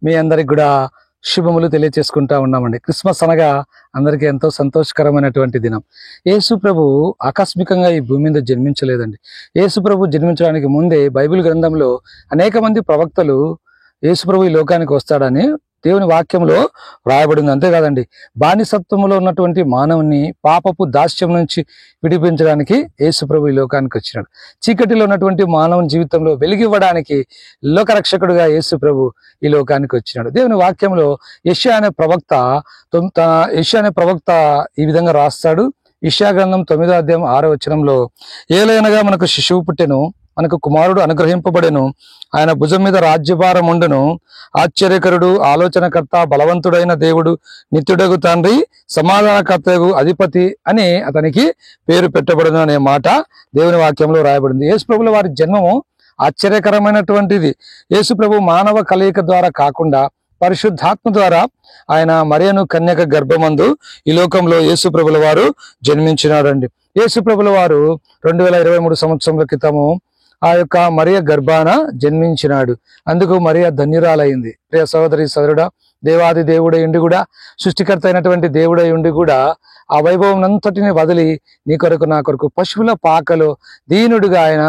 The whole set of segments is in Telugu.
మీ అందరికి కూడా శుభములు తెలియచేసుకుంటా ఉన్నామండి. క్రిస్మస్ అనగా అందరికీ ఎంతో సంతోషకరమైనటువంటి దినం. యేసు ప్రభు ఆకస్మికంగా ఈ భూమి మీద జన్మించలేదండి. యేసు ప్రభు జన్మించడానికి ముందే బైబిల్ గ్రంథంలో అనేక మంది ప్రవక్తలు యేసు ప్రభు ఈ లోకానికి వస్తాడని దేవుని వాక్యంలో వ్రాయబడింది. అంతేకాదండి, బానిసత్వంలో ఉన్నటువంటి మానవుని పాపపు దాస్యం నుంచి విడిపించడానికి యేసు ప్రభు ఈ లోకానికి వచ్చినాడు. చీకటిలో ఉన్నటువంటి మానవుని జీవితంలో వెలిగివ్వడానికి లోకరక్షకుడుగా యేసు ప్రభు ఈ లోకానికి వచ్చినాడు. దేవుని వాక్యంలో యెషయా అనే ప్రవక్త ఈ విధంగా రాస్తాడు. యెషయా గ్రంథం 9వ అధ్యాయం 6వ వచనంలో, ఏలైనగా మనకు శిశువు పుట్టెను, మనకు కుమారుడు అనుగ్రహింపబడెను, ఆయన భుజం మీద రాజ్యభారం ఉండును, ఆశ్చర్యకరుడు, ఆలోచనకర్త, బలవంతుడైన దేవుడు, నిత్యుడగు తండ్రి, సమాధానకర్తగు అధిపతి అని అతనికి పేరు పెట్టబడును అనే మాట దేవుని వాక్యంలో రాయబడింది. యేసు ప్రభుల వారి జన్మము ఆశ్చర్యకరమైనటువంటిది. యేసు ప్రభు మానవ కలయిక ద్వారా కాకుండా పరిశుద్ధాత్మ ద్వారా ఆయన మరియను కన్యక గర్భమందు ఈ లోకంలో యేసు ప్రభుల వారు జన్మించినాడండి. యేసు ప్రభుల వారు 2023 సంవత్సరాల క్రితము ఆ యొక్క మరియ గర్భాన జన్మించినాడు. అందుకు మరియ ధన్యురాలైంది. ప్రియ సహోదరి సోదరుడా, దేవాది దేవుడై ఉండి కూడా, సృష్టికర్త అయినటువంటి దేవుడై ఉండి కూడా ఆ వైభవం అంతటిని వదిలి నీ కొరకు నా కొరకు పశువుల పాకలో దీనుడిగా ఆయన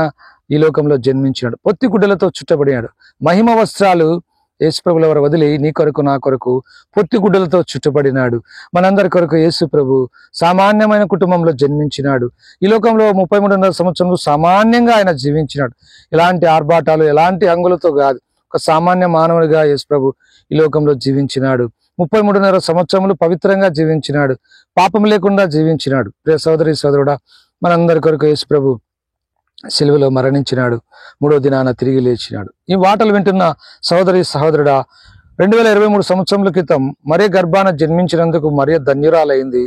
ఈ లోకంలో జన్మించినాడు. పొత్తి గుడ్డలతో చుట్టబడినాడు. మహిమ వస్త్రాలు యేసు ప్రభుల వారు వదిలి నీ కొరకు నా కొరకు పొత్తి గుడ్డలతో చుట్టబడినాడు. మనందరి కొరకు యేసు ప్రభు సామాన్యమైన కుటుంబంలో జన్మించినాడు. ఈ లోకంలో 33.5 సంవత్సరంలో సామాన్యంగా ఆయన జీవించినాడు. ఎలాంటి ఆర్భాటాలు, ఎలాంటి హంగులతో కాదు, ఒక సామాన్య మానవుడిగా యేసు ప్రభు ఈ లోకంలో జీవించినాడు. 33.5 సంవత్సరములు పవిత్రంగా జీవించినాడు. పాపం లేకుండా జీవించినాడు. ప్రియ సోదరి సోదరుడా, మనందరి కొరకు యేసు ప్రభు సిలువలో మరణించినాడు. 3వ దినాన తిరిగి లేచినాడు. ఈ మాటలు వింటున్న సహోదరి సహోదరుడా, 2023 సంవత్సరముల క్రితం మరియ గర్భాన జన్మించినందుకు మరియ ధన్యురాలైంది.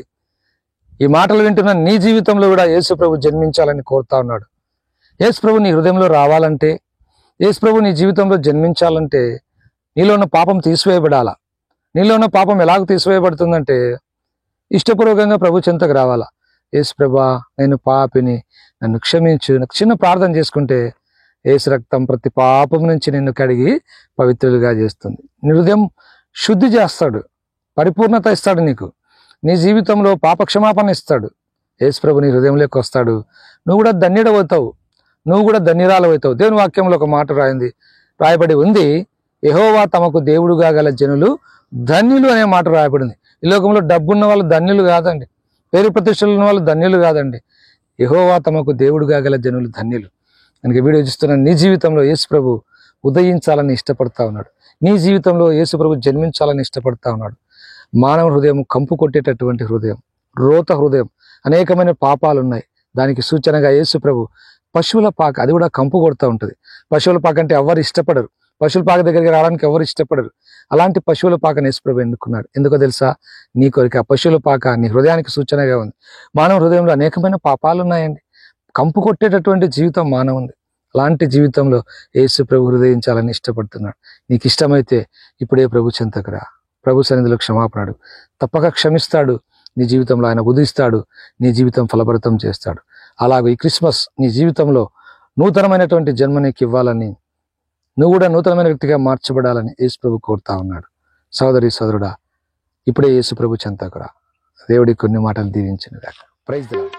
ఈ మాటలు వింటున్న నీ జీవితంలో కూడా యేసు ప్రభు జన్మించాలని కోరుతా ఉన్నాడు. యేసు ప్రభు నీ హృదయంలో రావాలంటే, యేసు ప్రభు నీ జీవితంలో జన్మించాలంటే నీలో ఉన్న పాపం తీసివేయబడాలా. నీలో ఉన్న పాపం ఎలాగ తీసివేయబడుతుందంటే, ఇష్టపూర్వకంగా ప్రభు చెంతకు రావాలా. యేసు ప్రభా, నేను పాపిని, నన్ను క్షమించు. నాకు చిన్న ప్రార్థన చేసుకుంటే యేసు రక్తం ప్రతి పాపం నుంచి నిన్ను కడిగి పవిత్రులుగా చేస్తుంది. నీ హృదయం శుద్ధి చేస్తాడు, పరిపూర్ణత ఇస్తాడు. నీకు నీ జీవితంలో పాప క్షమాపణ ఇస్తాడు. యేసు ప్రభు నీ హృదయంలోకి వస్తాడు. నువ్వు కూడా ధన్యుడవుతావు, నువ్వు కూడా ధన్యురాలవుతావు. దేవుని వాక్యంలో ఒక మాట రాయబడి ఉంది, యెహోవా తమకు దేవుడుగా గల జనులు ధన్యులు అనే మాట రాయబడింది. ఈ లోకంలో డబ్బున్న వాళ్ళు ధన్యులు కాదండి, పేరు ప్రతిష్టలు ఉన్న వాళ్ళు ధన్యులు కాదండి. యెహోవా తమకు దేవుడుగా గల జనులు ధన్యులు. కనుక వీడియో చూస్తున్న నీ జీవితంలో యేసు ప్రభు ఉదయించాలని ఇష్టపడతా ఉన్నాడు. నీ జీవితంలో యేసు ప్రభు జన్మించాలని ఇష్టపడతా ఉన్నాడు. మానవ హృదయం కంపు కొట్టేటటువంటి హృదయం, రోత హృదయం, అనేకమైన పాపాలు ఉన్నాయి. దానికి సూచనగా యేసు ప్రభు పశువుల పాక, అది కూడా కంపు కొడుతూ ఉంటుంది. పశువుల పాక అంటే ఎవరు ఇష్టపడరు, పశువుల పాక దగ్గరికి రావడానికి ఎవరు ఇష్టపడరు. అలాంటి పశువుల పాకను యేసు ప్రభు ఎన్నుకున్నాడు. ఎందుకో తెలుసా? నీ కొరికి ఆ పశువుల పాక నీ హృదయానికి సూచనగా ఉంది. మానవ హృదయంలో అనేకమైన పాపాలు ఉన్నాయండి. కంపు కొట్టేటటువంటి జీవితం మానవుంది. అలాంటి జీవితంలో యేసు ప్రభు హృదయించాలని ఇష్టపడుతున్నాడు. నీకు ఇష్టమైతే ఇప్పుడే ప్రభు చెంతకు రా. ప్రభు సన్నిధిలో క్షమాపణ అడుగు. తప్పక క్షమిస్తాడు. నీ జీవితంలో ఆయన ఉదిస్తాడు. నీ జీవితం ఫలభరితం చేస్తాడు. అలాగే ఈ క్రిస్మస్ నీ జీవితంలో నూతనమైనటువంటి జన్మ నీకు ఇవ్వాలని, నువ్వు కూడా నూతనమైన వ్యక్తిగా మార్చబడాలని యేసు ప్రభు కోరుతా ఉన్నాడు. సోదరి సోదరుడా, ఇప్పుడే యేసు ప్రభు చెంతకు రా. దేవుడి కొన్ని మాటలు దీవించిన దాకా. Praise the lord.